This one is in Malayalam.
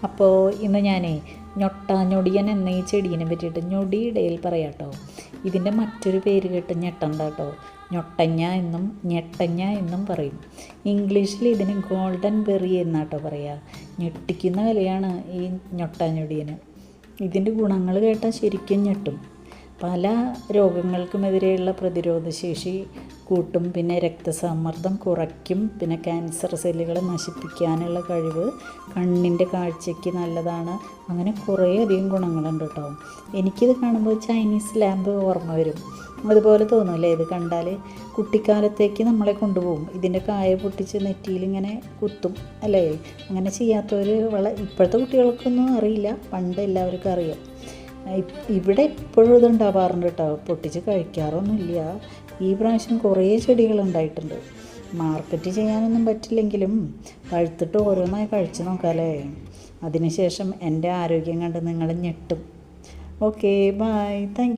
അപ്പോൾ ഇന്ന് ഞാനേ ഞൊടിയൻ എന്ന ഈ ചെടീനെ പറ്റിയിട്ട് ഞൊടിയിടയിൽ പറയാം കേട്ടോ. ഇതിൻ്റെ മറ്റൊരു പേര് കേട്ട് ഞെട്ടണ്ട കേട്ടോ. ഞൊട്ടങ്ങ എന്നും ഞെട്ടങ്ങ എന്നും പറയും. ഇംഗ്ലീഷിൽ ഇതിന് ഗോൾഡൻ ബെറി എന്നാട്ടോ പറയുക. ഞെട്ടിക്കുന്ന വിലയാണ് ഈ ഞൊടിയന്. ഇതിൻ്റെ ഗുണങ്ങൾ കേട്ടാൽ ശരിക്കും ഞെട്ടും. പല രോഗങ്ങൾക്കുമെതിരെയുള്ള പ്രതിരോധശേഷി കൂട്ടും, പിന്നെ രക്തസമ്മർദ്ദം കുറയ്ക്കും, പിന്നെ ക്യാൻസർ സെല്ലുകളെ നശിപ്പിക്കാനുള്ള കഴിവ്, കണ്ണിൻ്റെ കാഴ്ചയ്ക്ക് നല്ലതാണ്. അങ്ങനെ കുറേയധികം ഗുണങ്ങളുണ്ട് കേട്ടോ. എനിക്കിത് കാണുമ്പോൾ ചൈനീസ് ലാമ്പ് ഓർമ്മ വരും. അതുപോലെ തോന്നുമല്ലേ ഇത് കണ്ടാൽ? കുട്ടിക്കാലത്തേക്ക് നമ്മളെ കൊണ്ടുപോകും. ഇതിൻ്റെ കായ പൊട്ടിച്ച് നെറ്റിയിലിങ്ങനെ കുത്തും അല്ലേ? അങ്ങനെ ചെയ്യാത്തവർ ഇപ്പോഴത്തെ കുട്ടികൾക്കൊന്നും അറിയില്ല, പണ്ട് എല്ലാവർക്കും അറിയാം. ഇവിടെ ഇപ്പോഴും ഇത് ഉണ്ടാവാറുണ്ട് കേട്ടോ. പൊട്ടിച്ച് കഴിക്കാറൊന്നുമില്ല. ഈ പ്രാവശ്യം കുറേ ചെടികളുണ്ടായിട്ടുണ്ട്. മാർക്കറ്റ് ചെയ്യാനൊന്നും പറ്റില്ലെങ്കിലും പഴുത്തിട്ട് ഓരോന്നായി കഴിച്ച് നോക്കാമല്ലേ? അതിനുശേഷം എൻ്റെ ആരോഗ്യം കണ്ട് നിങ്ങൾ ഞെട്ടും. Okay, bye, thank U.